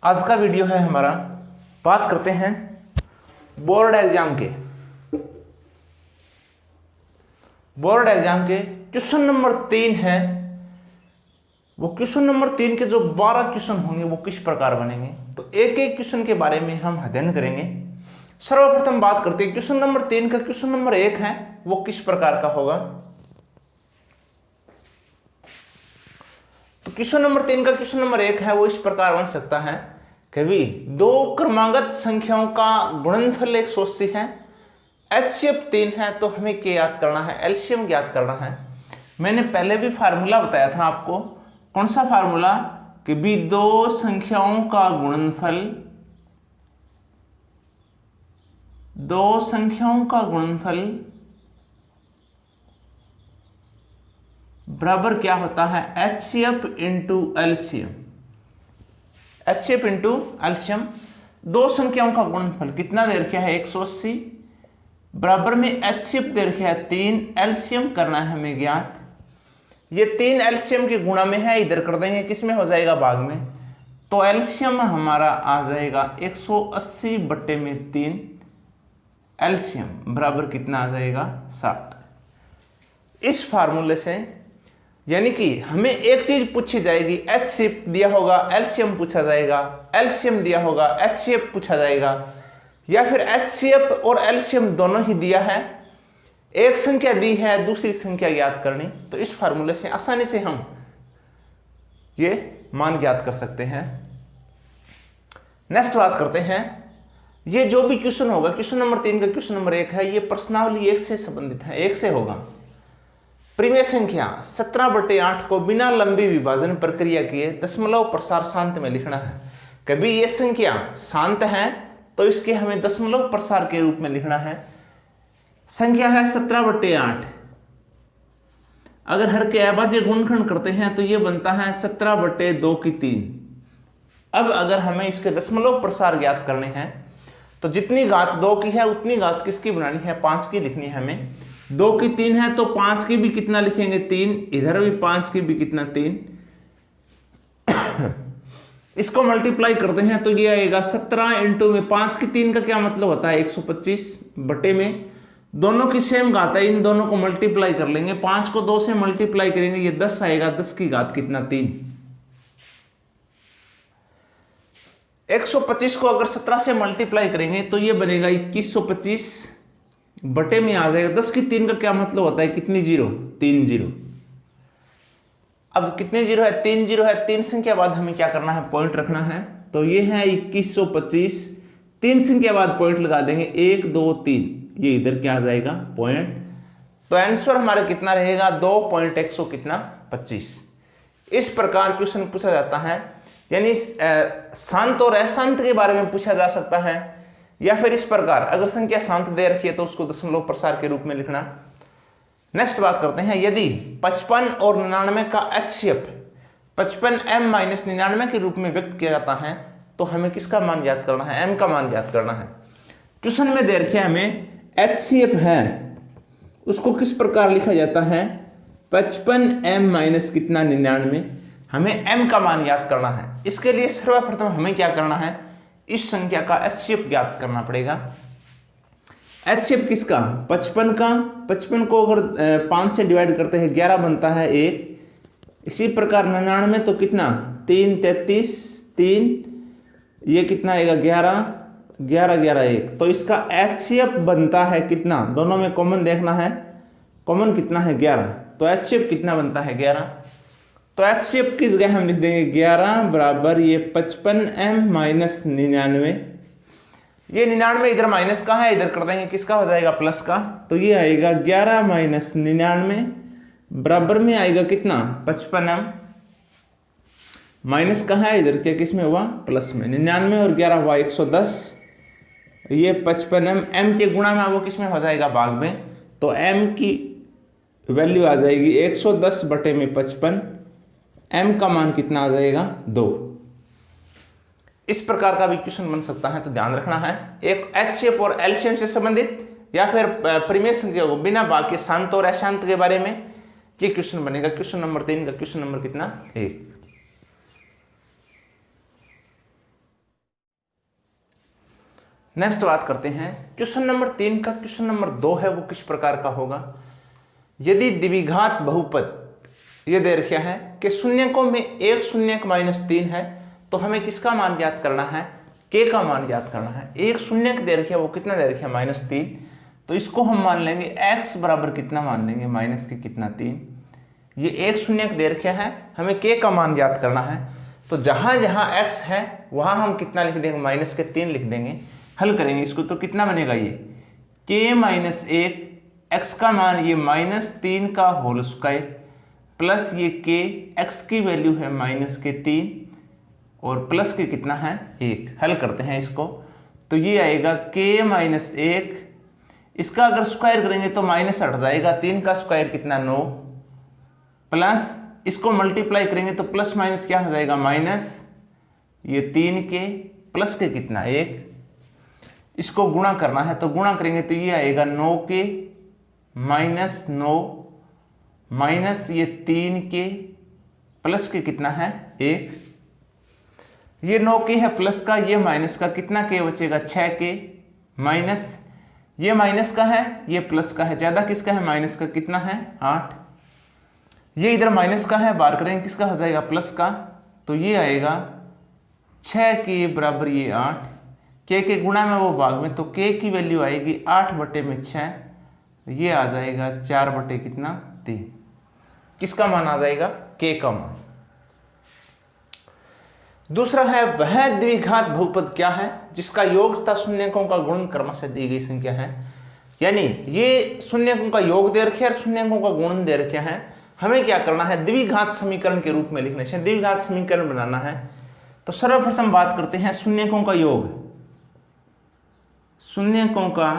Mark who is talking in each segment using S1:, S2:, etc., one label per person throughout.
S1: आज का वीडियो है हमारा, बात करते हैं बोर्ड एग्जाम के। बोर्ड एग्जाम के क्वेश्चन नंबर 3 है। वो क्वेश्चन नंबर 3 के जो 12 क्वेश्चन होंगे वो किस प्रकार बनेंगे, तो एक एक क्वेश्चन के बारे में हम अध्ययन करेंगे। सर्वप्रथम बात करते हैं क्वेश्चन नंबर 3 का। क्वेश्चन नंबर 1 है वो किस प्रकार का होगा, तो क्वेश्चन नंबर 3 का क्वेश्चन नंबर 1 है वो इस प्रकार बन सकता है कि भी दो क्रमागत संख्याओं का गुणनफल 180 है, एचसीएफ 3 है, तो हमें क्या याद करना है, एलसीएम ज्ञात करना है। मैंने पहले भी फार्मूला बताया था आपको, कौन सा फार्मूला, कि भी दो संख्याओं का गुणनफल, दो संख्याओं का गुणनफल बराबर क्या होता है, HCF into LCM. HCF into LCM, दो संख्याओं का गुणनफल कितना दे रखा है 180, बराबर में एचसीएफ दे रखा है 3, एलसीएम करना है हमें ज्ञात। ये 3 एलसीएम के गुणा में है, इधर कर देंगे, किस में हो जाएगा, भाग में, तो एलसीएम हमारा आ जाएगा 180 बट्टे में 3, एलसीएम बराबर कितना आ जाएगा 60। इस फार्मूले से यानी कि हमें एक चीज पूछी जाएगी, एचसीएफ दिया होगा, एलसीएम पूछा जाएगा, एलसीएम दिया होगा, एचसीएफ पूछा जाएगा, या फिर एचसीएफ और एलसीएम दोनों ही दिया है, एक संख्या दी है, दूसरी संख्या ज्ञात करनी, तो इस फार्मूले से आसानी से हम ये मान ज्ञात कर सकते हैं। नेक्स्ट बात करते हैं, ये जो भी क्वेश्चन होगा, क्वेश्चन नंबर 3 का क्वेश्चन नंबर 1 है, ये प्रश्नावली 1 से संबंधित है, 1 से होगा। प्रिमेय संख्या 17/8 को बिना लंबी विभाजन प्रक्रिया किए दशमलव प्रसार शांत में लिखना है। कभी ये संख्या शांत है तो इसके हमें दशमलव प्रसार के रूप में लिखना है। संख्या है 17/8, अगर हर के अभाज्य गुणनखंड करते हैं तो ये बनता है 17/2 अब अगर हमें इसके दशमलव प्रसार ज्ञात करने हैं तो जितनी घात 2 की है उतनी घात किसकी बनानी है, 5 की लिखनी है हमें। 2 की 3 है तो 5 की भी कितना लिखेंगे, 3, इधर भी 5 की भी कितना, 3। इसको मल्टीप्लाई करते हैं तो ये आएगा 17 इंटू में 5 की 3 का क्या मतलब होता है 125 बटे में, दोनों की सेम घात है, इन दोनों को मल्टीप्लाई कर लेंगे, 5 को 2 से मल्टीप्लाई करेंगे, ये 10 आएगा, 10 की घात कितना, 3। 125 को अगर 17 से मल्टीप्लाई करेंगे तो ये बनेगा 2125 बटे में आ जाएगा, 10 की 3 का क्या मतलब होता है, कितनी जीरो, 3 जीरो। अब कितने जीरो है, 3 जीरो है, 3 संख्या बाद हमें क्या करना है, पॉइंट रखना है, तो ये है 2125, 3 संख्या बाद पॉइंट लगा देंगे, 1 2 3, ये इधर क्या आ जाएगा, पॉइंट। तो आंसर हमारा कितना रहेगा, 2.100 कितना 25। इस प्रकार क्वेश्चन पूछा जाता है, यानी शांत और अशांत के बारे में पूछा जा सकता है, या फिर इस प्रकार अगर संख्या शांत दे रखी है तो उसको दशमलव प्रसार के रूप में लिखना। नेक्स्ट बात करते हैं, यदि 55 और 99 का एचसीएफ 55m-99 के रूप में व्यक्त किया जाता है तो हमें किसका मान ज्ञात करना है, m का मान ज्ञात करना है। क्वेश्चन में दे रखिए हमें एचसीएफ है, उसको किस प्रकार लिखा जाता है, 55m- कितना 99, हमें m का मान ज्ञात करना है। इसके लिए सर्वप्रथम हमें क्या करना है, इस संख्या का एचसीएफ ज्ञात करना पड़ेगा। एचसीएफ किसका, 55 का, 55 को अगर 5 से डिवाइड करते हैं 11 बनता है 1। इसी प्रकार 99 तो कितना, 3 33 3, ये कितना आएगा 11 11 11 1, तो इसका एचसीएफ बनता है कितना, दोनों में कॉमन देखना है, कॉमन कितना है 11, तो एचसीएफ कितना बनता है 11। तो एचसीएफ की जगह हम लिख देंगे 11 बराबर ये 55m-99, ये 99 इधर माइनस का है, इधर कर देंगे किसका हो जाएगा, प्लस का, तो ये आएगा 11 - 99 बराबर में आएगा कितना, 55m, माइनस का है, इधर क्या किस में हुआ, प्लस में, 99 और 11 हुआ 110, ये 55m, m के गुणा में वो किस में हो जाएगा, भाग में, तो m की वैल्यू आ जाएगी 110 बटे में 55, m का मान कितना आ जाएगा, 2। इस प्रकार का भी क्वेश्चन बन सकता है, तो ध्यान रखना है, एक एचसीएफ और एलसीएम से संबंधित या फिर प्रिमेय संख्या को बिना भाग के शांत और अशांत के बारे में ये क्वेश्चन बनेगा। क्वेश्चन नंबर 3 का क्वेश्चन नंबर कितना, 1। नेक्स्ट बात करते हैं क्वेश्चन नंबर 3 का। क्वेश्चन नंबर 2 है वो किस प्रकार का होगा। यदि द्विघात बहुपद ये दे रखा है कि शून्यकों में एक शून्यक -3 है तो हमें किसका मान ज्ञात करना है, k का मान ज्ञात करना है। एक शून्यक दे रखा है वो कितना दे रखा है -3, तो इसको हम मान लेंगे x बराबर कितना मान लेंगे माइनस के कितना 3। ये एक शून्यक दे रखा है, हमें k का मान ज्ञात करना है, तो जहां जहां x है वहां हम कितना लिख देंगे -3 लिख देंगे। हल करेंगे इसको तो कितना बनेगा ये k-1 x का मान ये -3 का होल स्क्वायर प्लस ये k x की वैल्यू है -3 और प्लस के कितना है 1। हल करते हैं इसको तो ये आएगा k-1, इसका अगर स्क्वायर करेंगे तो माइनस हट जाएगा, 3 का स्क्वायर कितना 9 प्लस इसको मल्टीप्लाई करेंगे तो प्लस माइनस क्या हो जाएगा माइनस ये 3k प्लस के कितना 1। इसको गुणा करना है तो गुणा करेंगे तो ये आएगा 9k -9 माइनस ये 3k प्लस के कितना है 1। ये 9k है प्लस का, ये माइनस का, कितना k बचेगा 6k माइनस ये माइनस का है ये प्लस का है, ज्यादा किसका है माइनस का, कितना है 8। ये इधर माइनस का है, बार करेंगे किसका हो जाएगा प्लस का, तो ये आएगा 6k बराबर ये 8, k के गुणा में वो भाग में, तो k की वैल्यू आएगी 8/6, ये आ जाएगा 4 कितना 3। किसका मान आ जाएगा k का मान। दूसरा है वह द्विघात बहुपद क्या है जिसका योग तथा शून्यकों का गुणन क्रमशः दी गई संख्या है। यानी ये शून्यकों का योग दे रखे और शून्यकों का गुणन दे रखे हैं, हमें क्या करना है द्विघात समीकरण के रूप में लिखने से द्विघात समीकरण बनाना है। तो सर्वप्रथम बात करते हैं शून्यकों का योग। शून्यकों का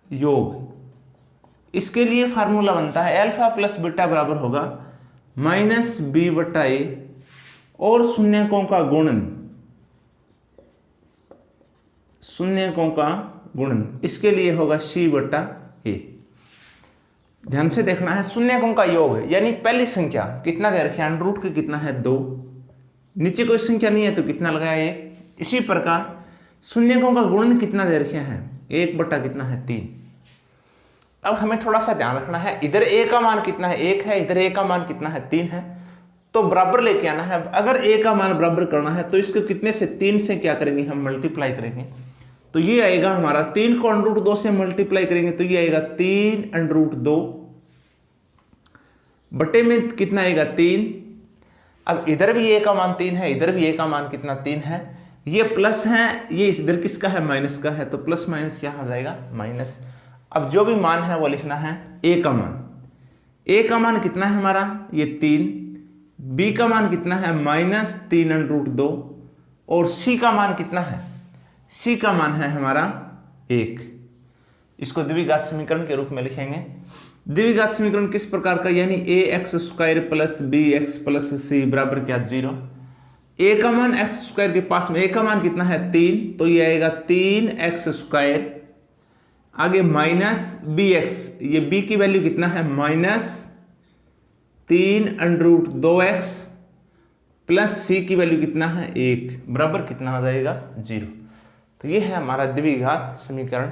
S1: योग, इसके लिए फार्मूला बनता है अल्फा प्लस बीटा बराबर होगा -b/a और शून्यकों का गुणन, शून्यकों का गुणन इसके लिए होगा c/a। ध्यान से देखना है शून्यकों का योग यानी पहली संख्या कितना दे रखे हैं √ के कितना है 2, नीचे कोई संख्या नहीं है तो कितना लगाया 1। इसी प्रकार शून्यकों का गुणन कितना दे रखे हैं 1 कितना है 3। अब हमें थोड़ा सा ध्यान रखना है, इधर a का मान कितना है 1 है, इधर a का मान कितना है 3 है, तो बराबर लेके आना है। अगर a का मान बराबर करना है तो इसको कितने से 3 से क्या करेंगे हम मल्टीप्लाई करेंगे, तो ये आएगा हमारा 3 को √2 से मल्टीप्लाई करेंगे तो ये आएगा 3√2 बटे में कितना आएगा 3। अब इधर भी a का मान 3 है, इधर भी a का मान कितना 3 है, ये प्लस है, ये इधर किसका है माइनस का है, तो प्लस माइनस क्या हो जाएगा माइनस। अब जो भी मान है वो लिखना है a का मान, a का मान कितना है हमारा ये 3, b का मान कितना है -3√2 और c का मान कितना है, c का मान है हमारा 1। इसको द्विघात समीकरण के रूप में लिखेंगे। द्विघात समीकरण किस प्रकार का, यानी ax² + bx + c बराबर क्या 0। a का मान x² के पास में a का मान कितना है 3, तो ये आएगा 3x², आगे -bx, ये b की वैल्यू कितना है -3√2x प्लस c की वैल्यू कितना है 1 बराबर कितना हो जाएगा 0। तो ये है हमारा द्विघात समीकरण।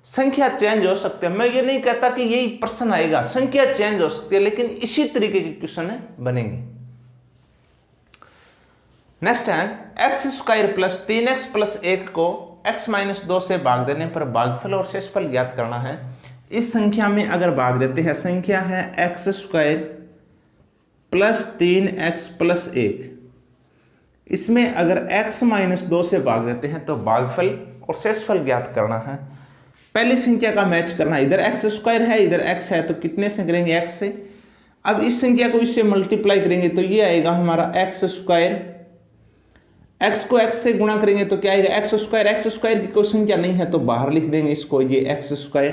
S1: संख्या चेंज हो सकते हैं, मैं ये नहीं कहता कि यही प्रश्न आएगा, संख्या चेंज हो सकती है लेकिन इसी तरीके के क्वेश्चन बनेंगे। नेक्स्ट है x² + 3x + 1 को x-2 से भाग देने पर भागफल और शेषफल ज्ञात करना है। इस संख्या में अगर भाग देते हैं, संख्या है x² + 3x + 1, इसमें अगर x-2 से भाग देते हैं तो भागफल और शेषफल ज्ञात करना है। पहली संख्या का मैच करना है, इधर x² है इधर x है तो कितने से करेंगे x से। अब इस संख्या को इससे मल्टीप्लाई करेंगे तो ये आएगा हमारा x², x को x से गुणा करेंगे तो क्या आएगा x² की कोई संख्या नहीं है तो बाहर लिख देंगे इसको, ये x²,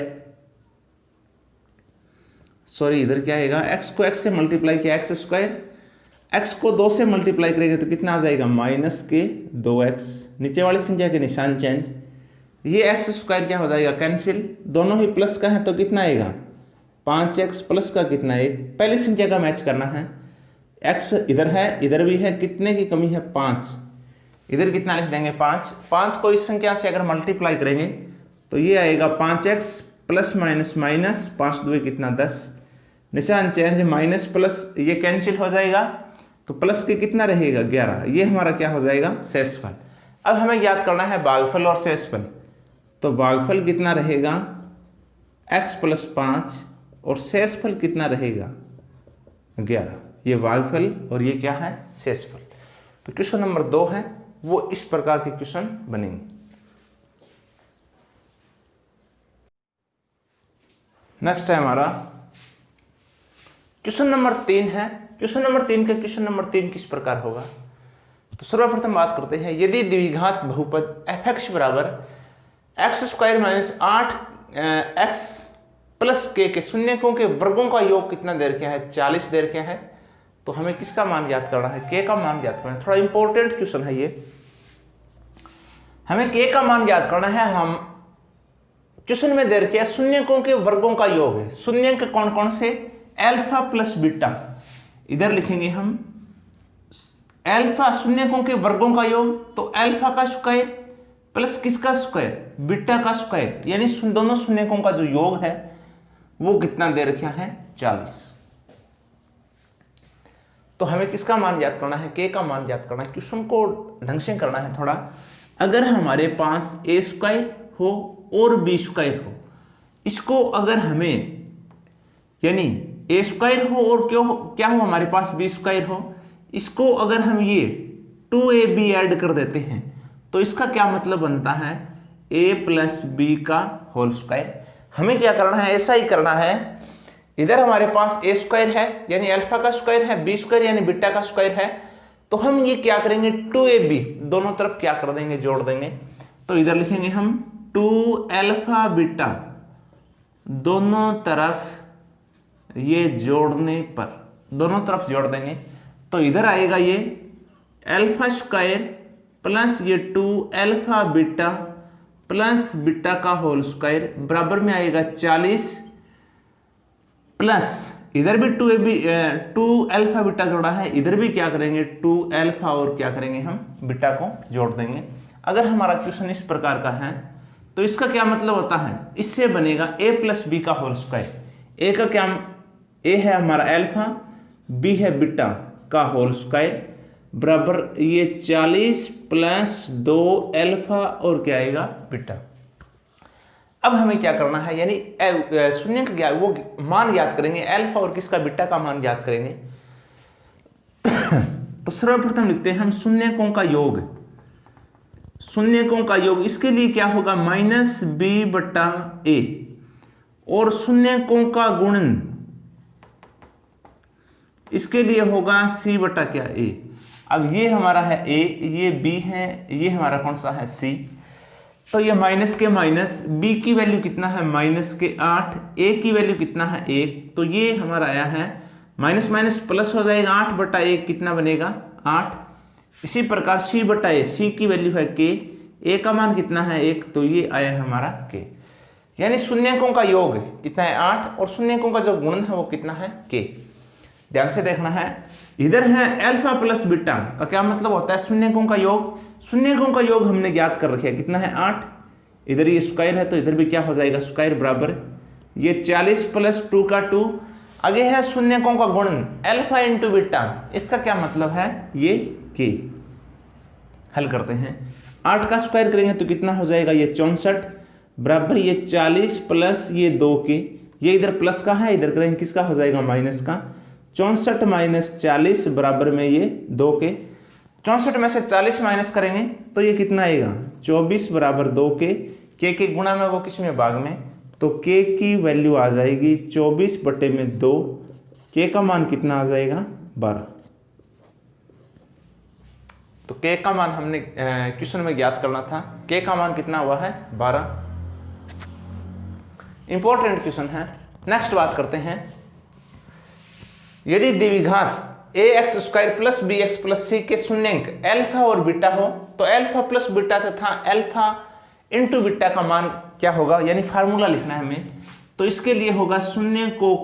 S1: सॉरी इधर क्या आएगा x को x से मल्टीप्लाई किया x², x को 2 से मल्टीप्लाई करेंगे तो कितना आ जाएगा -2x, नीचे वाली संख्या के निशान चेंज, ये x² क्या हो जाएगा कैंसिल, दोनों ही प्लस का है तो कितना आएगा 5x प्लस का कितना 1। पहली संख्या का मैच करना है, x इधर है इधर भी है, कितने की कमी है 5, इधर कितना लिख देंगे 5। 5 को इस संख्या से अगर मल्टीप्लाई करेंगे तो ये आएगा 5x प्लस माइनस माइनस 5 2 कितना 10, निशान चेंज, माइनस प्लस ये कैंसिल हो जाएगा तो प्लस के कितना रहेगा 11। ये हमारा क्या हो जाएगा शेषफल। अब हमें याद करना है भागफल और शेषफल। तो भागफल कितना रहेगा x प्लस 5 और शेषफल कितना रहेगा 11। ये भागफल और ये क्या है शेषफल। तो क्वेश्चन नंबर 2 है वो इस प्रकार के क्वेश्चन बनेंगे। नेक्स्ट है हमारा क्वेश्चन नंबर 3 है। क्वेश्चन नंबर 3 का क्वेश्चन नंबर 3 किस प्रकार होगा। तो सर्वप्रथम बात करते हैं, यदि द्विघात बहुपद f(x) बराबर x² माइनस 8x प्लस के शून्यकों के वर्गों का योग कितना दे रखा है 40 दे रखा है, तो हमें किसका मान याद करना है k का मान याद करना है। थोड़ा इंपॉर्टेंट क्वेश्चन है ये, हमें k का मान याद करना है। हम क्वेश्चन में दे रखे शून्यकों के वर्गों का योग है। शून्यक कौन कौन से, अल्फा प्लस बीटा, इधर लिखेंगे हम अल्फा शून्यकों के वर्गों का योग, तो अल्फा का स्क्वायर प्लस किसका स्क्वायर बीटा का स्क्वायर, यानी दोनों शून्यकों का जो योग है वो कितना दे रखा है 40। तो हमें किसका मान याद करना है k का मान याद करना है। क्वेश्चन को ढंग से करना है थोड़ा। अगर हमारे पास a² हो और b² हो, इसको अगर हमें यानी a² हो और क्या हो हमारे पास b² हो, इसको अगर हम ये 2ab ऐड कर देते हैं तो इसका क्या मतलब बनता है a प्लस b का होल स्क्वायर। हमें क्या करना है, ऐसा ही करना है। इधर हमारे पास a² है यानी अल्फा का स्क्वायर है, b² यानी बीटा का स्क्वायर है, तो हम ये क्या करेंगे 2ab दोनों तरफ क्या कर देंगे जोड़ देंगे। तो इधर लिखेंगे हम 2 अल्फा बीटा दोनों तरफ ये जोड़ने पर दोनों तरफ जोड़ देंगे तो इधर आएगा ये अल्फा स्क्वायर प्लस ये 2 अल्फा बीटा प्लस बीटा का होल स्क्वायर बराबर में आएगा 40 प्लस इधर भी 2 अल्फा बीटा जोड़ा है, इधर भी क्या करेंगे 2 अल्फा और क्या करेंगे हम बीटा को जोड़ देंगे। अगर हमारा क्वेश्चन इस प्रकार का है तो इसका क्या मतलब होता है, इससे बनेगा a प्लस बी का होल स्क्वायर। ए का क्या, ए है हमारा अल्फा, बी है बीटा का होल स्क्वायर बराबर ये 40 प्लस 2 अल्फा और क्या आएगा बीटा। अब हमें क्या करना है, यानी शून्य का क्या वो मान याद करेंगे, अल्फा और किसका बीटा का मान याद करेंगे। तो सर्वप्रथम लिखते हैं हम शून्यकों का योग। शून्यकों का योग इसके लिए क्या होगा माइनस बी बटा ए, और शून्यकों का गुणन इसके लिए होगा सी बटा क्या ए। अब ये हमारा है ए, ये बी है, ये हमारा कौन सा है सी। तो ये माइनस के माइनस, बी की वैल्यू कितना है माइनस के 8, ए की वैल्यू कितना है 1, तो ये हमारा आया है माइनस माइनस प्लस हो जाएगा 8 बटा 1 कितना बनेगा 8। इसी प्रकार सी बटा ए, सी की वैल्यू है के, ए का मान कितना है 1, तो ये आया हमारा के। यानी शून्यकों का योग कितना है 8 और शून्यकों का जो गुणन है वो कितना है के। ध्यान से देखना है, इधर है अल्फा प्लस बीटा का क्या मतलब होता है शून्यकों का योग। शून्यकों का योग हमने ज्ञात कर रखा है कितना है 8, इधर ये स्क्वायर है तो इधर भी क्या हो जाएगा स्क्वायर बराबर ये 40 प्लस 2 का 2। आगे है शून्यकों का गुणन अल्फा इंटू बीटा, इसका क्या मतलब है ये के। हल करते हैं, 8 का स्क्वायर करेंगे तो कितना हो जाएगा ये 64 बराबर ये 40 प्लस ये 2 के, ये इधर प्लस का है इधर करेंगे किसका हो जाएगा माइनस का, 64 माइनस 40 बराबर में ये 2 के। 64 में से 40 माइनस करेंगे तो ये कितना आएगा 24 बराबर 2 के गुणा में वो किस में भाग में, तो के की वैल्यू आ जाएगी 24 बटे में 2, के का मान कितना आ जाएगा 12। तो के का मान हमने क्वेश्चन में ज्ञात करना था, के का मान कितना हुआ है 12। इंपॉर्टेंट क्वेश्चन है। नेक्स्ट बात करते हैं, यदि द्विघात ax² plus bx plus c के शून्यंक अल्फा और बीटा हो तो अल्फा प्लस बीटा तथा अल्फा इंटू बीटा का मान क्या होगा, यानी फार्मूला लिखना है हमें। तो इसके लिए होगा शून्यकों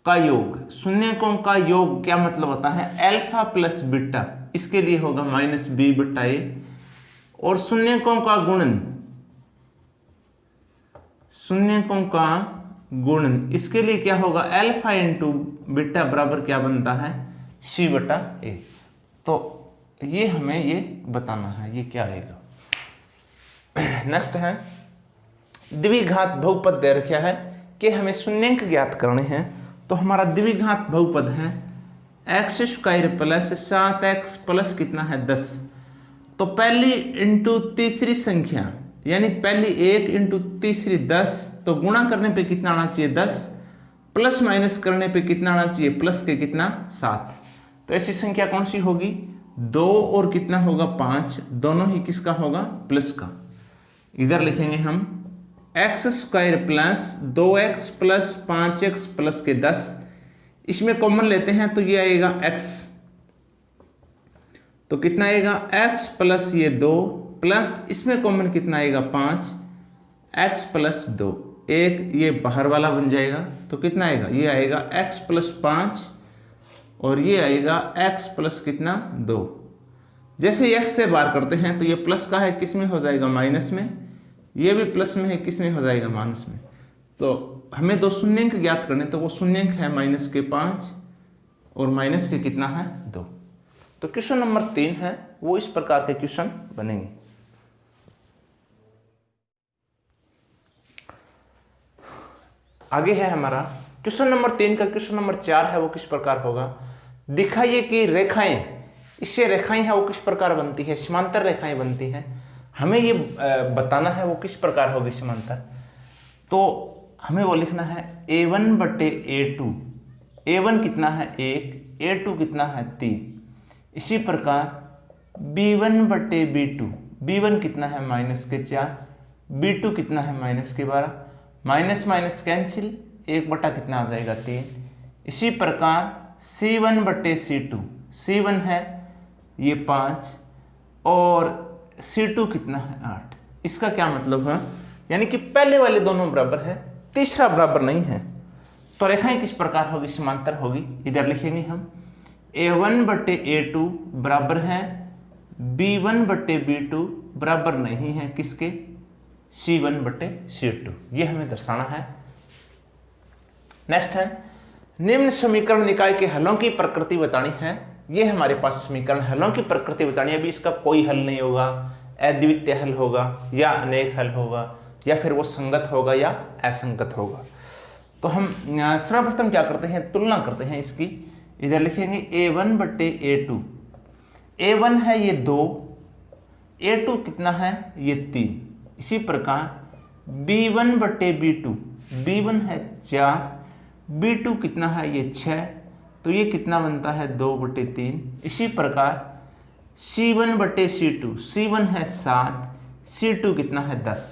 S1: का योग, शून्यकों का योग क्या मतलब होता है, अल्फा प्लस बीटा, इसके लिए होगा माइनस बी बटा ए। और शून्यकों का गुणन, शून्यकों का गुणन, इसके लिए क्या होगा, अल्फा इंटू बीटा बराबर क्या बनता है, सी बटा ए। तो ये हमें ये बताना है ये क्या आएगा। नेक्स्ट है द्विघात बहुपद दे रखा है कि हमें शून्यंक ज्ञात करने हैं। तो हमारा द्विघात बहुपद है x square plus 7x plus कितना है 10। तो पहली इंटू तीसरी संख्या यानी पहली 1 इंटू तीसरी 10, तो गुणा करने पे कितना आना चाहिए 10, प्लस माइनस करने पे कितना आना चाहिए प्लस के कितना 7। तो ऐसी संख्या कौन सी होगी, 2 और कितना होगा 5, दोनों ही किसका होगा, प्लस का। इधर लिखेंगे हम x square plus 2x plus 5x plus के 10, इसमें कॉमन लेते हैं तो ये आएगा x, तो कितना आएगा x प्लस ये 2 प्लस इसमें कॉमन कितना आएगा 5, x प्लस 2, एक ये बाहर वाला बन जाएगा तो कितना आएगा, ये आएगा x प्लस 5 और ये आएगा x प्लस कितना 2। जैसे x से बाहर करते हैं तो ये प्लस का है किस में हो जाएगा माइनस में, ये भी प्लस में है किस में हो जाएगा माइनस में। तो हमें दो शून्यंक ज्ञात करने, तो वो शून्यंक है माइनस के 5 और माइनस के कितना है 2। तो क्वेश्चन नंबर 3 है वो इस प्रकार के क्वेश्चन बनेंगे। आगे है हमारा क्वेश्चन नंबर 3 का क्वेश्चन नंबर 4 है वो किस प्रकार होगा, दिखाइए कि रेखाएं, इससे रेखाएं है वो किस प्रकार बनती है, समांतर रेखाएं बनती हैं। हमें ये बताना है वो किस प्रकार होगी समांतर। तो हमें वो लिखना है a1 बटे a2, a1 कितना है 1, a2 कितना है 3। इसी प्रकार b1 बटे b2, b1 कितना है माइनस के 4, b2 कितना है माइनस के 12, माइनस माइनस कैंसिल, 1 बटा कितना आ जाएगा 3। इसी प्रकार c1 बटे c2, c1 है ये 5 और c2 कितना है 8। इसका क्या मतलब है, यानी कि पहले वाले दोनों बराबर है, तीसरा बराबर नहीं है। तो रेखाएं किस प्रकार होगी, समांतर होगी। इधर लिखेंगे हम a1 बटे a2 बराबर है b1 बटे b2 बराबर नहीं है किसके, c1 बटे c2, ये हमें दर्शाना है। नेक्स्ट है निम्न समीकरण निकाय के हलों की प्रकृति बतानी है। ये हमारे पास समीकरण हलों की प्रकृति बतानी है। अभी इसका कोई हल नहीं होगा, अद्वितीय हल होगा या अनेक हल होगा या फिर वो संगत होगा या असंगत होगा। तो हम सर्वप्रथम क्या करते हैं, तुलना करते हैं इसकी। इधर लिखेंगे a1 बटे a2, a1 है ये 2, a2 कितना है ये 3। इसी प्रकार b1 बटे b2, b1 है 4, b2 कितना है ये 6, तो ये कितना बनता है 2 बटे 3। इसी प्रकार c1 बटे c2, c1 है 7, c2 कितना है 10।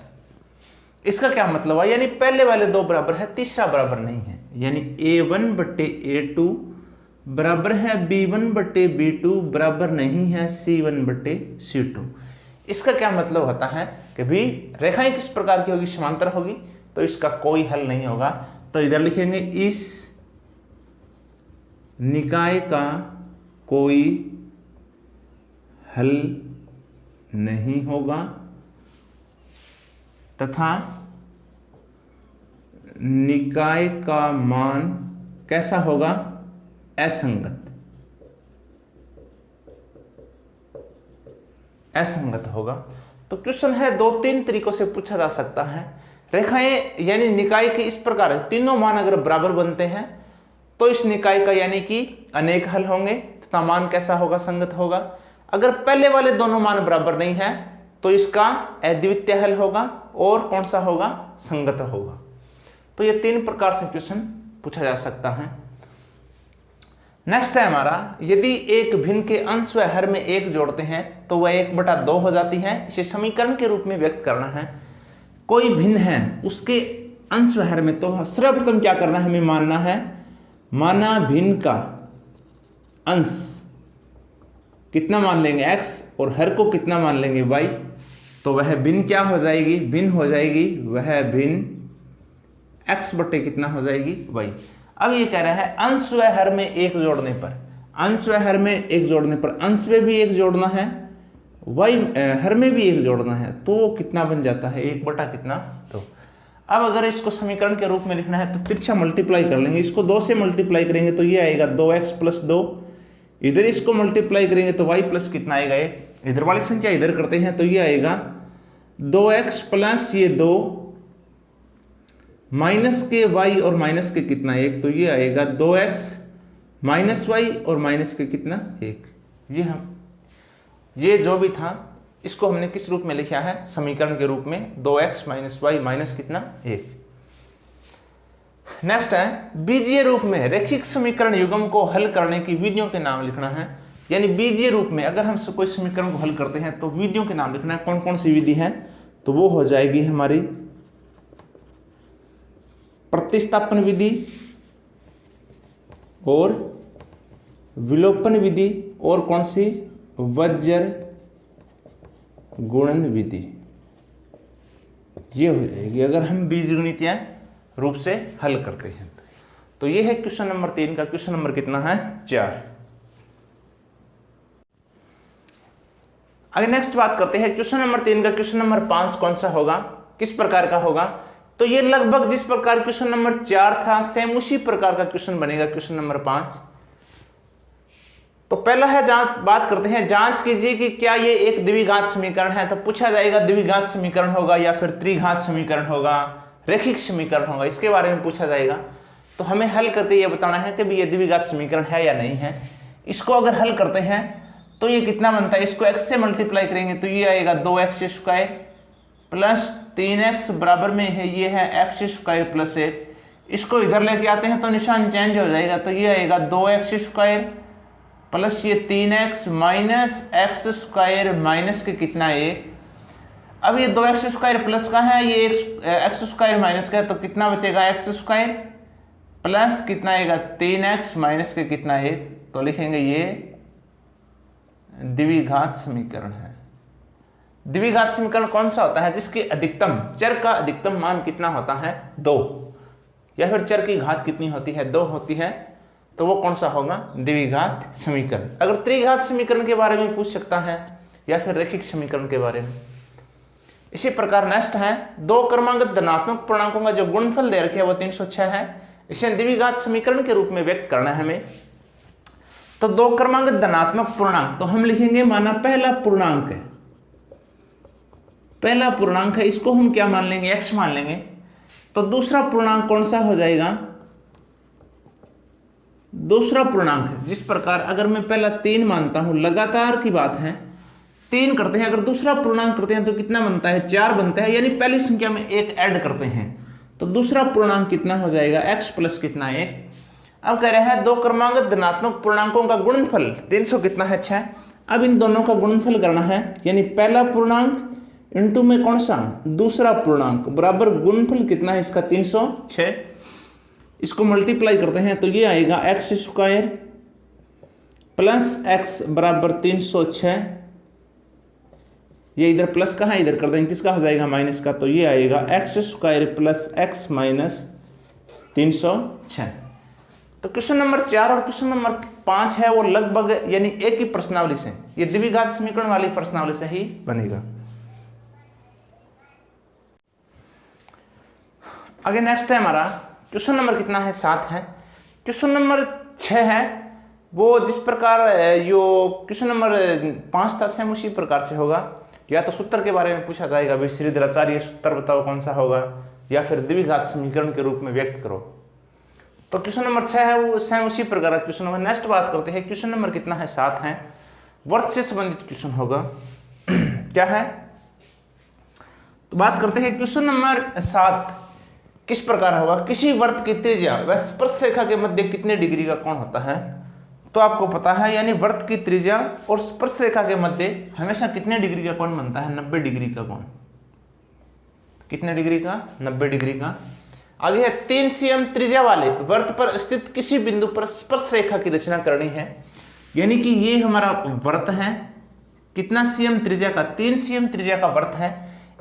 S1: इसका क्या मतलब है, यानी पहले वाले दो बराबर है, तीसरा बराबर नहीं है। यानी a1 बटे a2 बराबर है b1 बटे b2 बराबर नहीं है c1 बटे c2। इसका क्या मतलब होता है कि भी रेखाएं किस प्रकार की होगी, समांतर होगी, तो इसका कोई हल नहीं होगा। तो इधर लिखेंगे इस निकाय का कोई हल नहीं होगा तथा निकाय का मान कैसा होगा, असंगत, असंगत होगा। तो क्वेश्चन है 2-3 तरीकों से पूछा जा सकता है। रेखाएं यानी निकाय के इस प्रकार है, तीनों मान अगर बराबर बनते हैं तो इस निकाय का यानी कि अनेक हल होंगे तथा मान कैसा होगा, संगत होगा। अगर पहले वाले दोनों मान बराबर नहीं है तो इसका अद्वितीय हल होगा और कौन सा होगा, संगत होगा। तो ये 3 प्रकार से क्वेश्चन पूछा जा सकता है। नेक्स्ट है हमारा, यदि एक भिन्न के अंश व हर में 1 जोड़ते हैं तो वह 1/2 हो जाती है। इसे समीकरण के रूप में व्यक्त करना है। कोई भिन्न है उसके अंश व हर में, तो सर्वप्रथम क्या करना है, हमें मानना है, माना भिन्न का अंश कितना मान लेंगे x और हर को कितना मान लेंगे y, तो वह भिन्न क्या हो जाएगी, भिन्न हो जाएगी, वह भिन्न x बटे कितना हो जाएगी y। अब ये कह रहा है अंश व हर में एक जोड़ने पर, अंश व हर में एक जोड़ने पर, अंश में भी एक जोड़ना है, वाई हर में भी एक जोड़ना है, तो वो कितना बन जाता है 1 बटा कितना 2। अब अगर इसको समीकरण के रूप में लिखना है तो तिरछा मल्टीप्लाई कर लेंगे, इसको 2 से मल्टीप्लाई करेंगे तो ये आएगा 2x प्लस 2, इधर इसको मल्टीप्लाई करेंगे तो y प्लस कितना आएगा 1, इधर वाली संख्या इधर करते हैं तो ये आएगा 2x प्लस ये 2 माइनस के y और माइनस के कितना 1, तो ये आएगा 2x माइनस y और माइनस के कितना 1। ये जो भी था इसको हमने किस रूप में लिखा है, समीकरण के रूप में 2x माइनस वाई माइनस कितना 1। नेक्स्ट है बीजीय रूप में रैखिक समीकरण युग्म को हल करने की विधियों के नाम लिखना है। यानी बीजीय रूप में अगर हम कोई समीकरण को हल करते हैं तो विधियों के नाम लिखना है। कौन कौन सी विधि है, तो वो हो जाएगी हमारी प्रतिस्थापन विधि और विलोपन विधि, और कौन सी वज्र गुणन विधि, ये हो जाएगी अगर हम बीजगणितीय रूप से हल करते हैं। तो ये है क्वेश्चन नंबर 3 का। क्वेश्चन नंबर कितना है 4। आगे नेक्स्ट बात करते हैं क्वेश्चन नंबर 3 का। क्वेश्चन नंबर 5 कौन सा होगा, किस प्रकार का होगा, तो ये लगभग जिस प्रकार क्वेश्चन नंबर 4 था सेम उसी प्रकार का क्वेश्चन बनेगा क्वेश्चन नंबर 5। तो पहला है बात करते हैं, जांच कीजिए कि क्या ये एक द्विघात समीकरण है। तो पूछा जाएगा द्विघात समीकरण होगा या फिर त्रिघात समीकरण होगा, रैखिक समीकरण होगा, इसके बारे में पूछा जाएगा। तो हमें हल करके ये बताना है कि भी ये द्विघात समीकरण है या नहीं है। इसको अगर हल करते हैं तो ये कितना बनता है, इसको x से मल्टीप्लाई करेंगे तो ये आएगा 2x स्क्वायर प्लस 3x बराबर में है ये है x स्क्वायर प्लस 1। इसको इधर लेके आते हैं तो निशान चेंज हो जाएगा, तो ये आएगा 2x स्क्वायर प्लस ये 3x minus x square minus के कितना 1। अब ये 2x स्क्वायर प्लस का है, ये एक्स स्क्वायर माइनस का है, तो कितना बचेगा x स्क्वायर प्लस कितना आएगा 3x माइनस के कितना 1। तो लिखेंगे ये द्विघात समीकरण है। द्विघात समीकरण कौन सा होता है, जिसकी अधिकतम चर का अधिकतम मान कितना होता है 2, या फिर चर की घात कितनी होती है 2 होती है, तो वो कौन सा होगा द्विघात समीकरण। अगर त्रिघात समीकरण के बारे में पूछ सकता है या फिर रैखिक समीकरण के बारे में। इसी प्रकार नेक्स्ट है, 2 क्रमांकित धनात्मक पूर्णांकों का जो गुणनफल दे रखे है वो 306 है, इसे द्विघात समीकरण के रूप में व्यक्त करना है हमें। तो 2 क्रमांकित धनात्मक पूर्णांक, तो हम लिखेंगे माना पहला पूर्णांक है, पहला पूर्णांक है, इसको हम क्या मान लेंगे x मान लेंगे। तो दूसरा पूर्णांक कौन सा हो जाएगा, दूसरा पूर्णांक जिस प्रकार अगर मैं पहला 3 मानता हूं, लगातार की बात है 3 करते हैं, अगर दूसरा पूर्णांक करते हैं तो कितना बनता है 4 बनता है, यानी पहली संख्या में 1 ऐड करते हैं तो दूसरा पूर्णांक कितना हो जाएगा x प्लस कितना 1। अब कह रहे हैं 2 क्रमांकित धनात्मक पूर्णांकों का गुणनफल 300 कितना है 6। अब इन दोनों का गुणनफल करना है, यानी पहला पूर्णांक इंटू में कौन सा दूसरा पूर्णांक बराबर गुणनफल कितना है इसका 306। इसको मल्टीप्लाई करते हैं तो ये आएगा x स्क्वायर प्लस x बराबर 306। ये इधर प्लस का है, इधर कर देंगे किसका हो जाएगा माइनस का, तो ये आएगा x square plus x minus 306। तो क्वेश्चन नंबर 4 और क्वेश्चन नंबर 5 है वो लगभग यानी एक ही प्रश्नावली से, ये द्विघात समीकरण वाली प्रश्नावली से ही बनेगा। आगे नेक्स्ट है हमारा क्वेश्चन नंबर कितना है 7 है। क्वेश्चन नंबर 6 है वो जिस प्रकार यो क्वेश्चन नंबर 5 था सेम उसी प्रकार से होगा। या तो सूत्र के बारे में पूछा जाएगा, भाई श्रीधराचार्य सूत्र बताओ कौन सा होगा, या फिर द्विघात समीकरण के रूप में व्यक्त करो। तो क्वेश्चन नंबर 6 है वो सेम उसी प्रकार का क्वेश्चन होगा। नेक्स्ट बात करते हैं क्वेश्चन नंबर कितना है 7 है, वर्त से संबंधित क्वेश्चन होगा। क्या है, तो बात करते हैं क्वेश्चन नंबर 7 किस प्रकार होगा, किसी वर्त की त्रिज्या व स्पर्श रेखा के मध्य कितने डिग्री का कोण होता है। तो आपको पता है यानी वर्त की त्रिज्या और स्पर्श रेखा के मध्य हमेशा कितने डिग्री का कोण बनता है 90 डिग्री का कोण। कितने डिग्री का 90 डिग्री का। आगे है 3 cm त्रिज्या वाले वर्त पर स्थित किसी बिंदु पर स्पर्श रेखा की रचना करनी है। यानी कि ये हमारा वर्त है, कितना cm त्रिज्या का 3 cm त्रिज्या का वर्त है।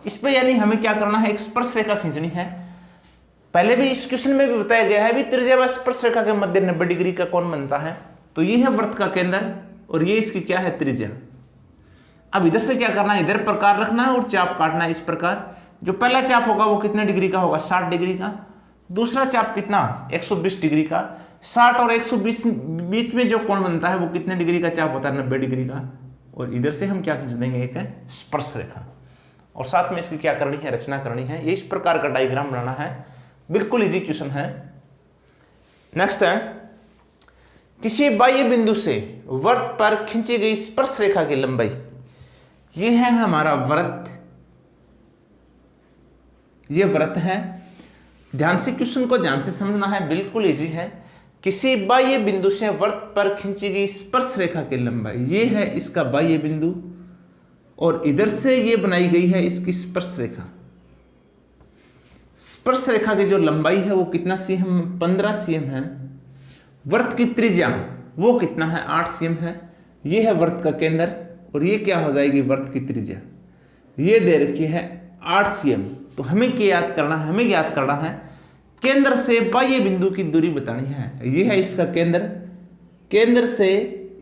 S1: इस पे यानी हमें क्या करना है, एक स्पर्श रेखा खींचनी है। पहले भी इस क्वेश्चन में भी बताया गया है भी त्रिज्या व स्पर्शरेखा के मध्य 90 डिग्री का कोण बनता है। तो ये है वृत्त का केंद्र और ये इसकी क्या है, त्रिज्या। अब इधर से क्या करना है, इधर प्रकार रखना है और चाप काटना है इस प्रकार। जो पहला चाप होगा वो कितने डिग्री का होगा, 60 डिग्री का। दूसरा चाप कितना, 120 डिग्री का। 60 और 120 बीच में जो कोण बनता है वो कितने डिग्री का चाप होता है, 90 डिग्री का। और इधर से हम क्या खींच देंगे, एक है स्पर्श रेखा। और साथ में इसकी क्या करनी है, रचना करनी है। ये इस प्रकार का डायग्राम बनाना है, बिल्कुल इजी क्वेश्चन है। नेक्स्ट है, किसी बाह्य बिंदु से वृत्त पर खींची गई स्पर्श रेखा की लंबाई। ये है हमारा वृत्त, ये वृत्त है। ध्यान से क्वेश्चन को ध्यान से समझना है, बिल्कुल इजी है। किसी बाह्य बिंदु से वृत्त पर खींची गई स्पर्श रेखा की लंबाई, ये है इसका बाह्य बिंदु और इधर से ये बनाई गई है इसकी स्पर्श रेखा। स्पर्श रेखा की जो लंबाई है वो कितना cm, 15 cm है। वृत्त की त्रिज्या वो कितना है, 8 cm है। ये है वृत्त का केंद्र और ये क्या हो जाएगी, वृत्त की त्रिज्या। ये दे रखी है 8 cm। तो हमें क्या याद करना है, हमें याद करना है केंद्र से बाह्य बिंदु की दूरी बतानी है। ये है इसका केंद्र, केंद्र से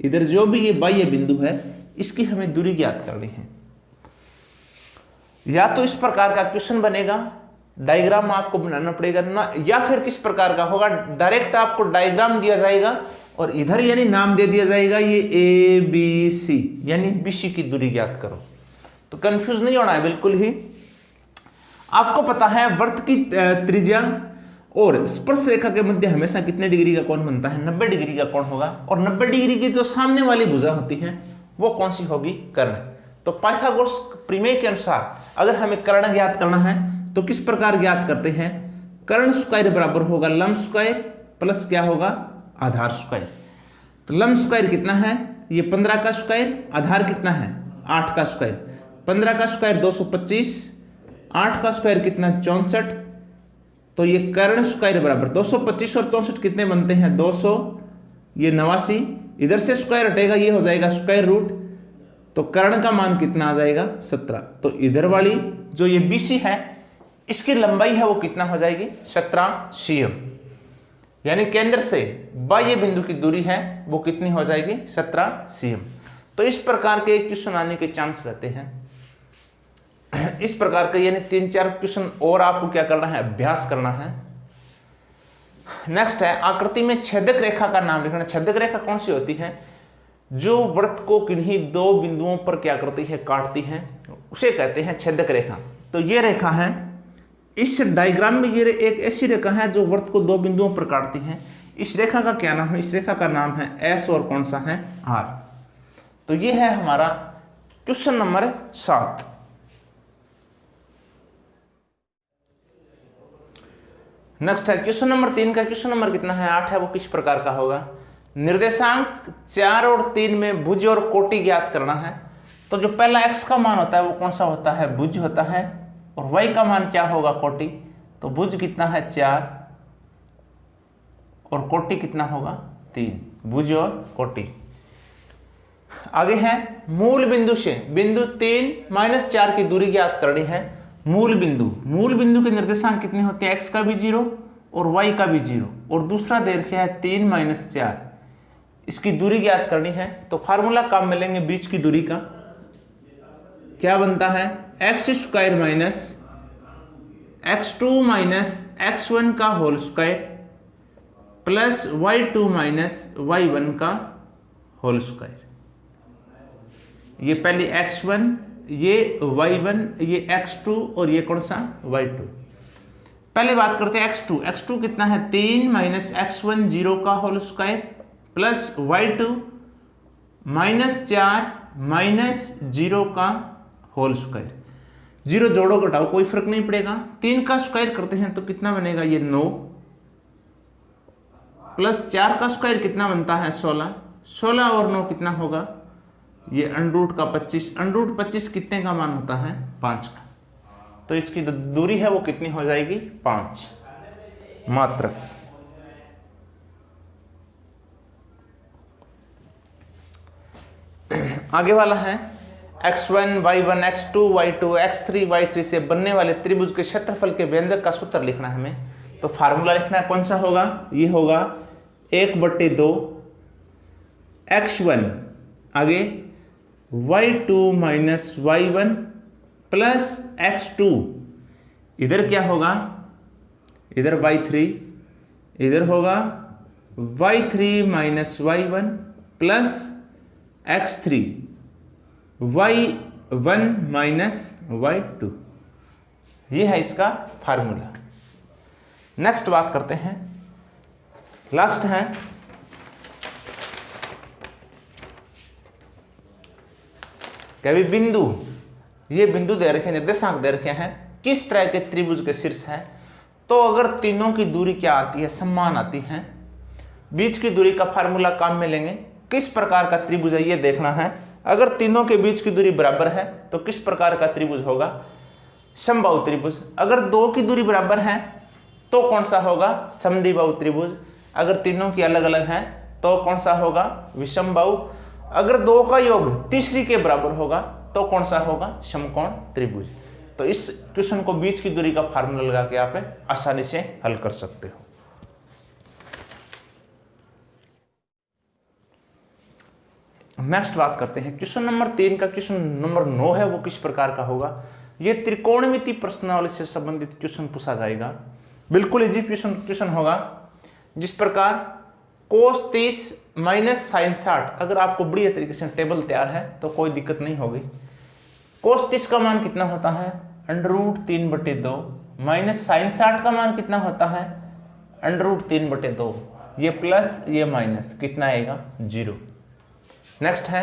S1: इधर जो भी ये बाह्य बिंदु है इसकी हमें दूरी ज्ञात करनी है। या तो इस प्रकार का क्वेश्चन बनेगा, डायग्राम आपको बनाना पड़ेगा ना, या फिर किस प्रकार का होगा, डायरेक्ट आपको डायग्राम दिया जाएगा और इधर यानी नाम दे दिया जाएगा ये ABC, यानी BC की दूरी ज्ञात करो। तो कंफ्यूज नहीं होना है बिल्कुल ही। आपको पता है वृत्त की त्रिज्या और स्पर्श रेखा के मध्य हमेशा कितने डिग्री का कोण बनता है, 90 डिग्री का कोण होगा। और 90 डिग्री की जो सामने वाली भुजा होती है वो कौन सी होगी, कर्ण। तो पाइथागोरस प्रमेय के अनुसार अगर हमें कर्ण ज्ञात करना है तो किस प्रकार ज्ञात करते हैं, कर्ण स्क्वायर बराबर होगा लंब स्क्वायर प्लस क्या होगा, आधार स्क्वायर। तो लंब स्क्वायर कितना है, ये 15 का स्क्वायर, आधार कितना है 8 का स्क्वायर। 15 का स्क्वायर 225, 8 का स्क्वायर कितना 64। तो ये कर्ण स्क्वायर बराबर 225 और 64 कितने बनते हैं 200, ये 89। इधर से स्क्वायर हटेगा, ये हो जाएगा स्क्वायर रूट। तो कर्ण का मान कितना आ जाएगा 17। तो इधर वाली जो ये BC है इसकी लंबाई है वो कितना हो जाएगी 17 cm। यानी केंद्र से बाह्य बिंदु की दूरी है वो कितनी हो जाएगी 17 cm। तो इस प्रकार के क्वेश्चन आने के चांस रहते हैं। इस प्रकार के यानी 3-4 क्वेश्चन और आपको क्या करना है, अभ्यास करना है। नेक्स्ट है, आकृति में छेदक रेखा का नाम लिखना। छेदक रेखा कौन सी होती है, जो वृत्त को किन्हीं दो बिंदुओं पर क्या करती है, काटती है, उसे कहते हैं छेदक रेखा। तो ये रेखा है, इस डायग्राम में ये एक ऐसी रेखा है जो वृत्त को दो बिंदुओं पर काटती है। इस रेखा का क्या नाम है, इस रेखा का नाम है S और कौन सा है R। तो ये है हमारा क्वेश्चन नंबर 7। नेक्स्ट है क्वेश्चन नंबर 3 का। क्वेश्चन नंबर कितना है, 8 है। वो किस प्रकार का होगा, निर्देशांक 4 और 3 में भुज और कोटि ज्ञात करना है। तो जो पहला x का मान होता है वो कौन सा होता है, भुज होता है, और y का मान क्या होगा, कोटि। तो भुज कितना है 4 और कोटि कितना होगा 3, भुज और कोटि। आगे है, मूल बिंदु से बिंदु 3 - 4 की दूरी ज्ञात करनी है। मूल बिंदु के निर्देशांक कितने होते हैं, x का भी 0 और y का भी 0, और दूसरा दे रखा है 3 - 4, इसकी दूरी ज्ञात करनी है। तो फार्मूला काम में लेंगे बीच की दूरी का, क्या बनता है x² minus x2 minus x1 का whole square plus y2 minus y1 का होल स्क्वायर। ये पहले x1, ये y1, ये x2 और ये कौन सा y2। पहले बात करते हैं x2 कितना है 3 - x1 0 का होल स्क्वायर प्लस y2 -4 - 0 का होल स्क्वायर। 0 जोड़ो घटाओ कोई फर्क नहीं पड़ेगा। 3 का स्क्वायर करते हैं तो कितना बनेगा, ये 9 प्लस 4 का स्क्वायर कितना बनता है 16 और 9 कितना होगा, ये √ का 25। √ 25 कितने का मान होता है 5 का। तो इसकी दूरी है वो कितनी हो जाएगी 5 मात्र। आगे वाला है x1 y1 x2 y2 x3 y3 से बनने वाले त्रिभुज के क्षेत्रफल के व्यंजक का सूत्र लिखना है हमें। तो फार्मूला लिखना है, कौन सा होगा, ये होगा 1/2 x1 आगे y2 minus y1 plus x2, इधर क्या होगा, इधर y3, इधर होगा y3 minus y1 plus x3 y1 minus y2, ये है इसका फार्मूला। नेक्स्ट बात करते हैं, लास्ट है कभी बिंदु, ये बिंदु दे रखे, निर्देशांक दे रखे हैं, किस तरह के त्रिभुज के शीर्ष हैं। तो अगर तीनों की दूरी क्या आती है, समान आती है, बीच की दूरी का फार्मूला काम में लेंगे, किस प्रकार का त्रिभुज है ये देखना है। अगर तीनों के बीच की दूरी बराबर है तो किस प्रकार का त्रिभुज होगा, समबाहु त्रिभुज। अगर दो की दूरी बराबर है तो कौन सा होगा, समद्विबाहु त्रिभुज। अगर तीनों की अलग अलग है तो कौन सा होगा, विषमबाहु। अगर दो का योग तीसरी के बराबर होगा तो कौन सा होगा, समकोण त्रिभुज। तो इस क्वेश्चन को बीच की दूरी का फार्मूला लगा के आप आसानी से हल कर सकते हो। नेक्स्ट बात करते हैं क्वेश्चन नंबर 3 का। क्वेश्चन नंबर 9 है वो किस प्रकार का होगा, ये त्रिकोणमिति प्रश्नावली से संबंधित क्वेश्चन पूछा जाएगा। बिल्कुल इजी क्वेश्चन होगा, जिस प्रकार cos 30 माइनस साइन 60, अगर आपको बढ़िया तरीके से टेबल तैयार है तो कोई दिक्कत नहीं होगी। cos 30 का मान कितना होता है, √3/2 माइनस साइन 60 का मान कितना होता है, √3/2, ये प्लस ये माइनस कितना आएगा, 0। नेक्स्ट है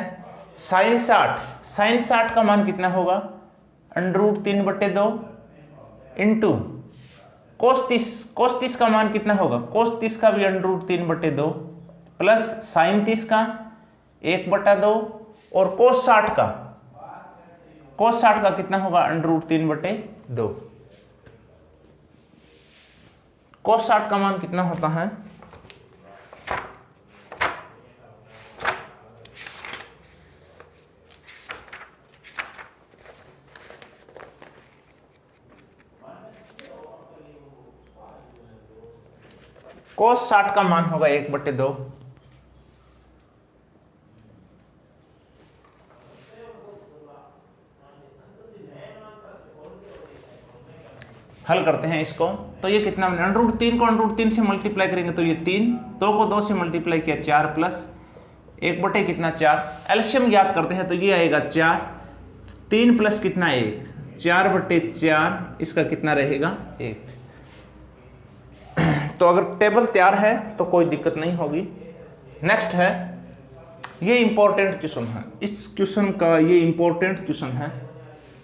S1: साइन 60 का मान कितना होगा, √3/2 इंटू cos 30 का मान कितना होगा, cos 30 का भी √3/2 प्लस साइन 30 का 1/2 और cos 60 का कितना होगा, √3/2। cos 60 का मान कितना होता है, cos 60 का मान होगा 1/2। हल करते हैं इसको, तो ये कितना, √3 को √3 से मल्टीप्लाई करेंगे तो ये 3, 2 को 2 से मल्टीप्लाई किया 4 प्लस 1/, कितना 4। एलसीएम ज्ञात करते हैं तो ये आएगा 4, 3 प्लस कितना 1, 4/4, इसका कितना रहेगा 1। तो अगर टेबल तैयार है तो कोई दिक्कत नहीं होगी। नेक्स्ट है, ये इंपॉर्टेंट क्वेश्चन है, इस क्वेश्चन का ये इंपॉर्टेंट क्वेश्चन है,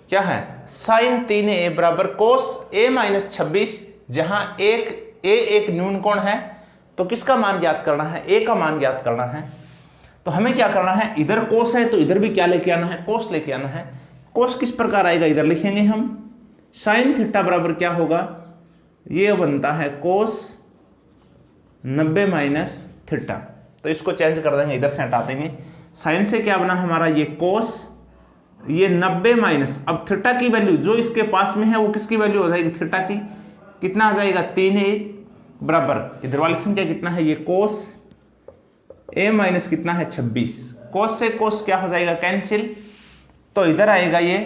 S1: क्या है, साइन 3a बराबर कोस a माइनस 26, जहां एक न्यून कोण है, तो किसका मान ज्ञात करना है, a का मान ज्ञात करना है। तो हमें क्या करना है, इधर कोस है तो इधर भी क्या लेके आना है, कोस लेके आना है। कोस किस प्रकार आएगा, इधर लिखेंगे हम, साइन थीटा बराबर क्या होगा, ये बनता है कोस 90 माइनस थीटा। तो इसको चेंज कर देंगे, इधर से हटा देंगे। साइन से क्या बना हमारा, ये कोस, ये 90 माइनस, अब थीटा की वैल्यू जो इसके पास में है वो किसकी वैल्यू हो जाएगी, थीटा की, कितना आ जाएगा 3a बराबर, इधर वाली संख्या कितना है, ये कोस a माइनस कितना है 26। कोस से कोस क्या हो जाएगा, कैंसिल, तो इधर आएगा ये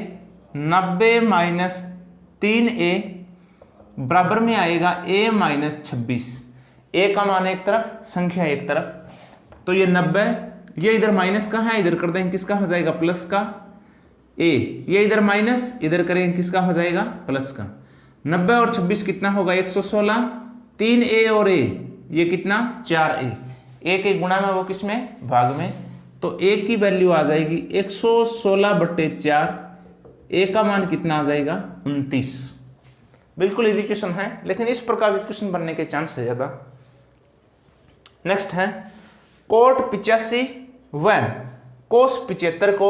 S1: 90 माइनस 3a बराबर में आएगा a माइनस 26। a का मान एक तरफ, संख्या एक तरफ, तो ये 90, ये इधर माइनस का है, इधर कर देंगे किसका हो जाएगा, प्लस का a, ये इधर माइनस, इधर करेंगे किसका हो जाएगा, प्लस का। 90 और 26 कितना होगा, 116, 3a और a, ये कितना 4a, a के गुणा में वो किसमें, भाग में, तो a की वैल्यू आ जाएगी 116/4, a का मान कितना आ जाएगा 29। बिल्कुल इजी क्वेश्चन है, लेकिन इस प्रकार के क्वेश्चन बनने के चांस है ज्यादा। नेक्स्ट है, कोट 85 व कोस 75 को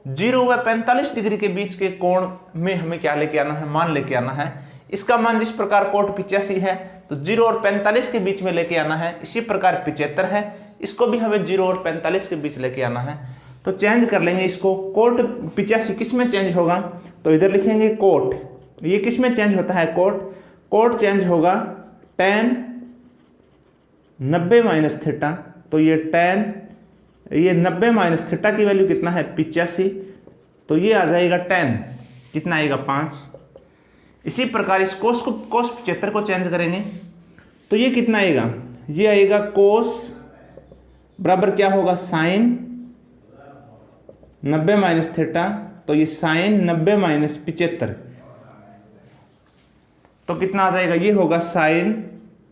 S1: 0 व 45 डिग्री के बीच के कोण में हमें क्या लेके आना है, मान लेके आना है। इसका मान जिस प्रकार कोट 85 है तो 0 और 45 के बीच में लेके आना है, इसी प्रकार 75 है, इसको भी हमें 0 और 45 के बीच लेके आना है। तो चेंज कर लेंगे इसको, कोट 85 किस में चेंज होगा, तो इधर लिखेंगे कोट, ये किस में चेंज होता है, कोट चेंज होगा tan 90 माइनस थीटा, तो ये ये 90 माइनस थीटा की वैल्यू कितना है 85, तो ये आ जाएगा tan कितना आएगा 5। इसी प्रकार इस कोस 75 को चेंज करेंगे तो ये कितना आएगा, ये आएगा कोस बराबर क्या होगा साइन 90 माइनस थीटा, तो ये साइन 90 माइनस 75, तो कितना आ जाएगा, ये होगा साइन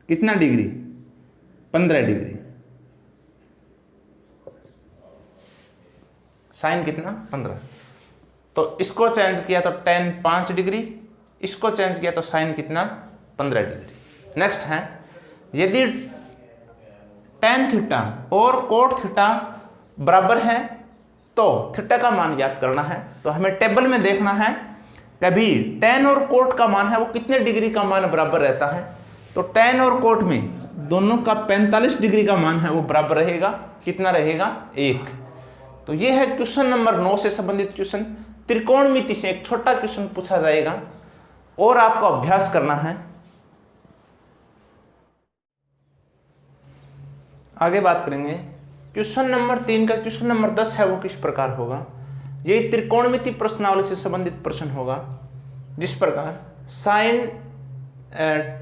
S1: कितना डिग्री 15 डिग्री, साइन कितना 15। तो इसको चेंज किया तो tan 5 डिग्री, इसको चेंज किया तो साइन कितना 15 डिग्री। नेक्स्ट है यदि tan थीटा और कोट थीटा बराबर है तो थीटा का मान ज्ञात करना है। तो हमें टेबल में देखना है कभी tan और कोट का मान है वो कितने डिग्री का मान बराबर रहता है। तो tan और कोट में दोनों का 45 डिग्री का मान है वो बराबर रहेगा, कितना रहेगा 1। तो ये है क्वेश्चन नंबर 9 से संबंधित क्वेश्चन। त्रिकोणमिति से एक छोटा क्वेश्चन पूछा जाएगा और आपको अभ्यास करना है। आगे बात करेंगे क्वेश्चन नंबर 3 का। क्वेश्चन नंबर 10 है वो किस प्रकार होगा, ये त्रिकोणमिति प्रश्नावली से संबंधित प्रश्न होगा। जिस प्रकार साइन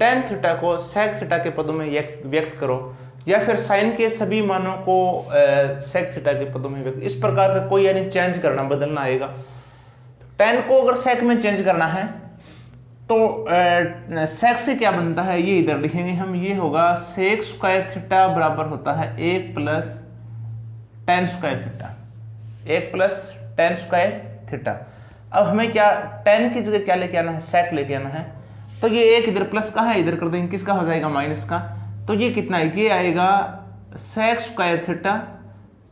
S1: tan थीटा को sec थीटा के पदों में व्यक्त करो, या फिर साइन के सभी मानों को sec थीटा के पदों में व्यक्त, इस प्रकार का कोई यानी चेंज करना बदलना आएगा। tan को अगर sec में चेंज करना है तो sec से क्या बनता है ये इधर लिखेंगे हम, ये होगा sec स्क्वायर थीटा बराबर होता है 1 plus tan square theta, 1 plus tan square theta. अब हमें क्या tan की जगह क्या लेके आना है, sec लेके आना है। तो ये एक इधर प्लस का है, इधर कर देंगे किसका हो जाएगा माइनस का। तो ये कितना है, ये आएगा sec स्क्वायर थीटा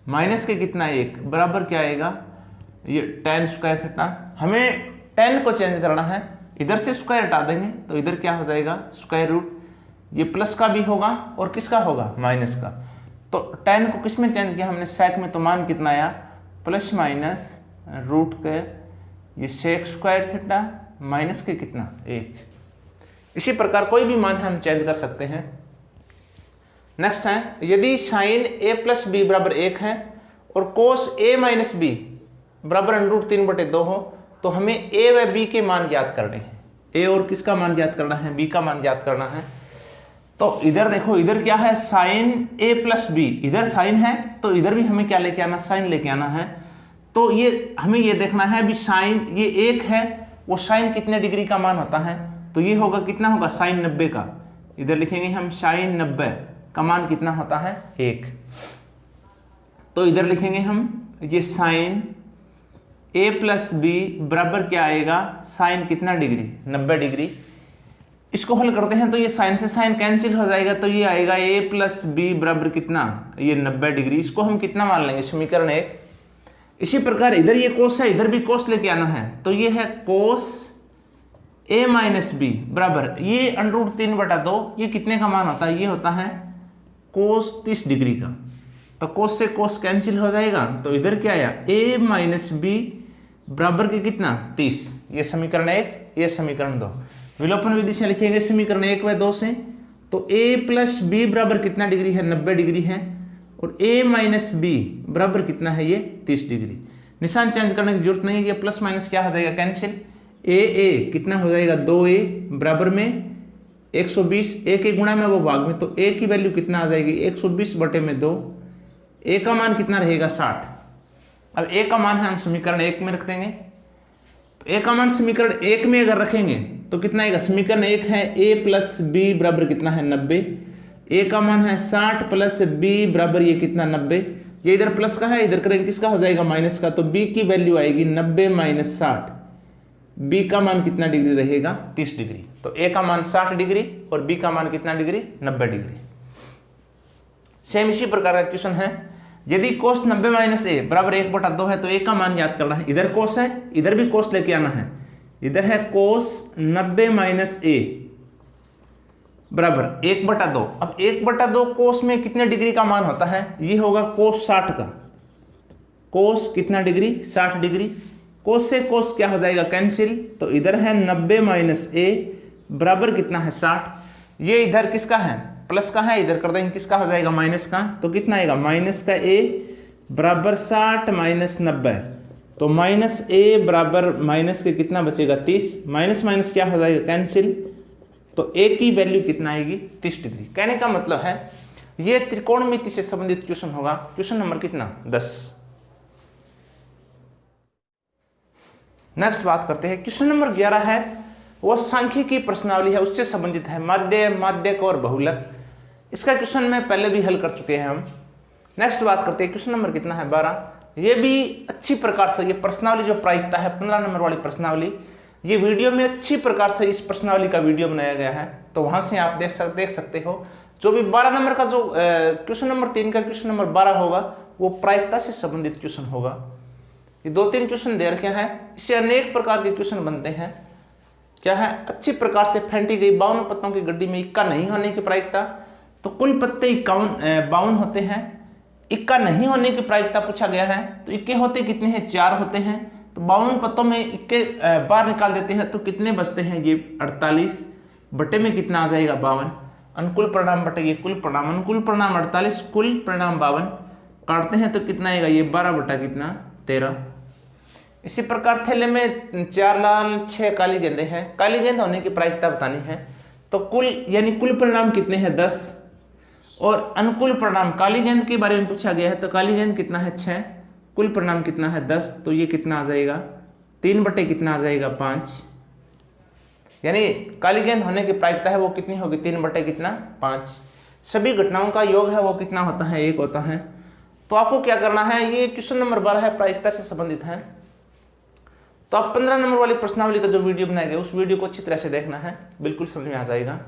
S1: माइनस के कितना 1 बराबर क्या आएगा, ये tan स्क्वायर थीटा। हमें tan को चेंज करना है, इधर से स्क्वायर हटा देंगे तो इधर क्या हो जाएगा स्क्वायर रूट, ये प्लस का भी होगा और किसका होगा माइनस का। तो tan को किस में चेंज किया हमने sec में, तो मान कितना आया प्लस माइनस रूट के ये sec स्क्वायर थीटा माइनस के कितना 1। इसी प्रकार कोई भी मान हम चेंज कर सकते हैं। नेक्स्ट है यदि साइन a प्लस बी बराबर 1 है और कोस a माइनस बी बराबर √3/2 हो तो हमें a व b के मान ज्ञात करने हैं। a और किसका मान ज्ञात करना है, b का मान ज्ञात करना है। तो इधर देखो, इधर क्या है साइन a प्लस बी, इधर साइन है तो इधर भी हमें क्या लेके आना, साइन लेके आना है। तो ये हमें ये देखना है भी साइन ये 1 है, वो साइन कितने डिग्री का मान होता है, तो ये होगा कितना होगा साइन 90 का। इधर लिखेंगे हम साइन 90 का मान कितना होता है 1। तो इधर लिखेंगे हम ये साइन a प्लस बी बराबर क्या आएगा साइन कितना डिग्री 90 डिग्री। इसको हल करते हैं तो ये साइन से साइन कैंसिल हो जाएगा, तो ये आएगा a प्लस बी बराबर कितना ये 90 डिग्री। इसको हम कितना मान लेंगे समीकरण 1। इसी प्रकार इधर ये कोस है, इधर भी कोस लेके आना है, तो ये है कोस a माइनस बी बराबर ये √3/2, ये कितने का मान होता है, ये होता है कोस 30 डिग्री का। तो कोस से कोस कैंसिल हो जाएगा, तो इधर क्या आया a माइनस बी बराबर के कितना 30। ये समीकरण 1, ये समीकरण 2। विलोपन विधि से लिखेंगे समीकरण 1 व 2 से, तो a प्लस बी बराबर कितना डिग्री है 90 डिग्री है, और a माइनस बी बराबर कितना है ये 30 डिग्री। निशान चेंज करने की जरूरत नहीं है, ये प्लस माइनस क्या हो जाएगा कैंसिल, a कितना हो जाएगा 2a बराबर में 120, a के गुणा में वो भाग में, तो a की वैल्यू कितना आ जाएगी 120/2, a का मान कितना रहेगा 60। अब a का मान हम समीकरण 1 में रख देंगे, तो a का मान समीकरण 1 में अगर रखेंगे तो कितना आएगा, समीकरण 1 है a प्लस बी बराबर कितना है 90, a का मान है 60 प्लस b बराबर ये कितना 90, ये इधर प्लस का है, इधर करेंगे किसका हो जाएगा माइनस का, तो b की वैल्यू आएगी 90 माइनस 60, b का मान कितना डिग्री रहेगा 30 डिग्री। तो a का मान 60 डिग्री और b का मान कितना डिग्री 90 डिग्री। सेम इसी प्रकार का क्वेश्चन है, यदि कोस 90 माइनस a बराबर 1/2 है तो a का मान याद करना है। इधर कोस है, इधर भी कोस लेके आना है, इधर है कोस 90 माइनस a बराबर 1/2। अब 1/2 कोस में कितने डिग्री का मान होता है, ये होगा कोस 60 का, कोस कितना डिग्री 60 डिग्री। कोस से कोस क्या हो जाएगा कैंसिल, तो इधर है 90 माइनस a बराबर कितना है 60, ये इधर किसका है, प्लस का है, इधर कर देंगे किसका हो जाएगा, माइनस का। तो कितना आएगा, माइनस का a बराबर 60 माइनस 90, तो माइनस a बराबर माइनस के कितना बचेगा 30, माइनस माइनस क्या हो जाएगा कैंसिल, तो a की वैल्यू कितना आएगी 30 डिग्री। कहने का मतलब है ये त्रिकोणमिति से संबंधित क्वेश्चन होगा, क्वेश्चन नंबर कितना 10। नेक्स्ट बात करते हैं, क्वेश्चन नंबर 11 है, वो सांख्यिकी प्रश्नावली है, उससे संबंधित है, माध्य, माध्यक और बहुलक। इसका क्वेश्चन में पहले भी हल कर चुके हैं हम। नेक्स्ट बात करते हैं, क्वेश्चन नंबर कितना है 12। ये भी अच्छी प्रकार से, ये प्रश्नावली जो प्रायिकता है 15 नंबर वाली प्रश्नावली, ये वीडियो में अच्छी प्रकार से इस प्रश्नावली का वीडियो बनाया गया है, तो वहां से आप देख सकते हो। जो भी 12 नंबर का जो क्वेश्चन नंबर 3 का क्वेश्चन नंबर 12 होगा वो प्रायिकता से संबंधित क्वेश्चन होगा। ये 2-3 क्वेश्चन दे रखे हैं, इससे अनेक प्रकार के क्वेश्चन बनते हैं। क्या है, अच्छी प्रकार से फेंटी गई 52 पत्तों की गड्डी में इक्का नहीं होने की प्रायिकता, तो कुल पत्ते 52 होते हैं, इक्का नहीं होने की प्रायिकता पूछा गया है, तो इक्के होते कितने हैं, 4 होते हैं, तो 52 पत्तों में इक्के बार निकाल देते हैं तो कितने बचते हैं, ये 48 बटे में कितना आ जाएगा 52, अनुकूल परिणाम बटे ये कुल परिणाम, अनुकूल परिणाम 48, कुल परिणाम 52, काटते हैं तो कितना आएगा, ये 12 बटा कितना 13। इसी प्रकार थैले में 4 लाल 6 काली गेंदें हैं, काली गेंद होने की प्रायिकता बतानी है, तो कुल यानी कुल परिणाम कितने हैं 10, और अनुकूल परिणाम काली गेंद के बारे में पूछा गया है, तो काली गेंद कितना है 6, कुल परिणाम कितना है 10, तो ये कितना आ जाएगा 3 बटे कितना आ जाएगा 5, यानी काली गेंद होने की प्रायिकता है वो कितनी होगी 3 बटे कितना 5। सभी घटनाओं का योग है वो कितना होता है 1 होता है। तो आपको क्या करना है, ये क्वेश्चन नंबर 12 है, प्रायिकता से संबंधित है, तो आप 15 नंबर वाली प्रश्नावली का जो वीडियो बनाया गया उस वीडियो को अच्छी तरह से देखना है, बिल्कुल समझ में आ जाएगा।